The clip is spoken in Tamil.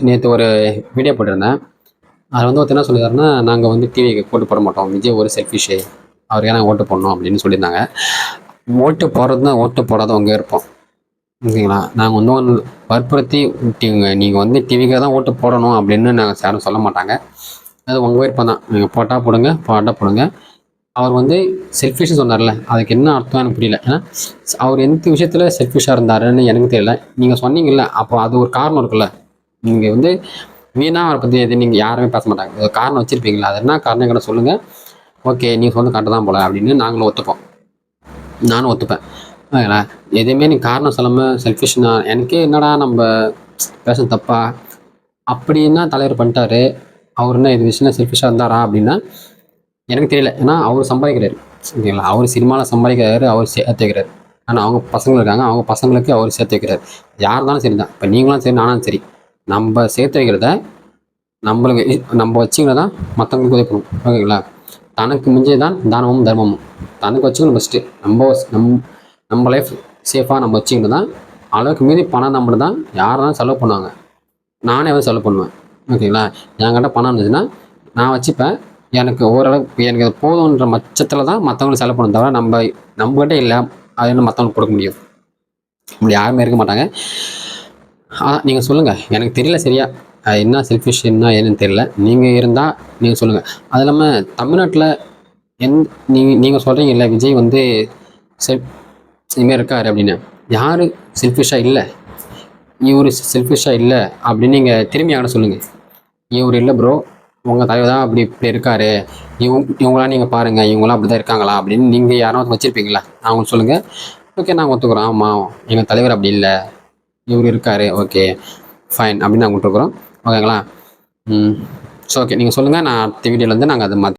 நேற்று ஒரு வீடியோ போட்டிருந்தேன். அதில் வந்து ஒருத்தர் என்ன சொல்லியிருந்தாருன்னா, நாங்கள் வந்து டிவிக்கு ஓட்டு போட மாட்டோம், விஜய் ஒரு செல்ஃபிஷு, அவருக்கு நாங்கள் ஓட்டு போடணும் அப்படின்னு சொல்லியிருந்தாங்க. ஓட்டு போடுறது தான், ஓட்டு போடாத உங்கள் விருப்பம், ஓகேங்களா? நாங்கள் வந்து ஒன்று வற்புறுத்தி நீங்கள் வந்து டிவிக்காக தான் ஓட்டு போடணும் அப்படின்னு நாங்கள் யாரும் சொல்ல மாட்டாங்க. அது உங்கள் விருப்பம் தான். நீங்கள் போட்டால் போடுங்க, போட்டால் போடுங்க. அவர் வந்து செல்ஃபிஷ்னு சொன்னார்ல, அதுக்கு என்ன அர்த்தம் எனக்கு புரியல. ஏன்னா அவர் எந்த விஷயத்தில் செல்ஃபிஷாக இருந்தாருன்னு எனக்கு தெரியல. நீங்கள் சொன்னீங்கல்ல, அப்போ அது ஒரு காரணம் இருக்குல்ல. நீங்கள் வந்து வீணா அவரை பற்றி எது நீங்கள் யாருமே பேச மாட்டாங்க. ஒரு காரணம் வச்சுருப்பீங்களா? அது என்ன காரணம் கிட்ட சொல்லுங்கள். ஓகே, நீங்கள் சொன்ன கரெக்டாக தான் போல அப்படின்னு நாங்களும் ஒத்துப்போம். நானும் ஒத்துப்பேன். ஓகேங்களா? எதுவுமே நீ காரணம் சொல்லாமல் செல்ஃபிஷ்னா எனக்கே என்னடா நம்ம பேச தப்பா அப்படின்னா தலைவர் பண்ணிட்டாரு. அவர் என்ன இது விஷயம் செல்ஃபிஷாக இருந்தாரா அப்படின்னா எனக்கு தெரியல. ஏன்னா அவர் சம்பாதிக்கிறாரு, ஓகேங்களா? அவர் சினிமாவில் சம்பாதிக்கிறாரு, அவர் சேர்த்து வைக்கிறாரு. ஆனால் அவங்க பசங்க இருக்காங்க, அவங்க பசங்களுக்கு அவர் சேர்த்து வைக்கிறார். யார் இருந்தாலும் சரி தான். இப்போ நீங்களும் சரி, நானும் சரி, நம்ம சேர்த்து வைக்கிறத நம்மளுக்கு நம்ம வச்சுக்கிறத தான் மற்றவங்களுக்கு உதவி பண்ணணும், ஓகேங்களா? தனக்கு மிஞ்சிய தான் தானமும் தர்மமும். தனக்கு வச்சுக்கணும் ஃபஸ்ட்டு. நம்ம லைஃப் சேஃபாக நம்ம வச்சுக்கிட்டு தான் அளவுக்கு மீறி பணம் நம்மள தான் யாரெல்லாம் செலவு பண்ணுவாங்க. நானே வந்து செலவு பண்ணுவேன், ஓகேங்களா? என்கிட்ட பணம் இருந்துச்சுன்னா நான் வச்சுப்பேன். எனக்கு ஓரளவுக்கு எனக்கு அது போதுன்ற பட்சத்தில் தான் மற்றவங்களுக்கு செலவு பண்ண தவிர நம்மகிட்ட இல்லை அது என்ன மற்றவங்களுக்கு கொடுக்க முடியும்? இப்படி யாருமே இருக்க மாட்டாங்க. நீங்கள் சொல்லுங்கள், எனக்கு தெரியல சரியா. என்ன செல்ஃபிஷ் என்ன ஏன்னு தெரியல. நீங்கள் இருந்தால் நீங்கள் சொல்லுங்கள். அது இல்லாமல் தமிழ்நாட்டில் நீங்கள் சொல்கிறீங்கல்ல விஜய் வந்து இதுமாரி இருக்கார் அப்படின்னு. யார் செல்ஃபிஷாக இல்லை, இவர் செல்ஃபிஷாக இல்லை அப்படின்னு நீங்கள் திரும்பி யாரை சொல்லுங்கள். இவர் இல்லை ப்ரோ, உங்கள் தலைவர் தான் அப்படி இப்படி இருக்காரு, இவங்களாம் நீங்கள் பாருங்கள், இவங்களாம் அப்படி தான் இருக்காங்களா அப்படின்னு நீங்கள் யாராவது வச்சுருப்பீங்களா? அவங்க சொல்லுங்கள். ஓகே, நாங்கள் ஒத்துக்குறோம். ஆமாம், எங்கள் தலைவர் அப்படி இல்லை, இவர் இருக்கார், ஓகே ஃபைன் அப்படின்னு நாங்கள் விட்டுருக்குறோம், ஓகேங்களா? ஸோ ஓகே, நீங்கள் சொல்லுங்கள். நான் அடுத்த வீடியோவில் வந்து நாங்கள் அதை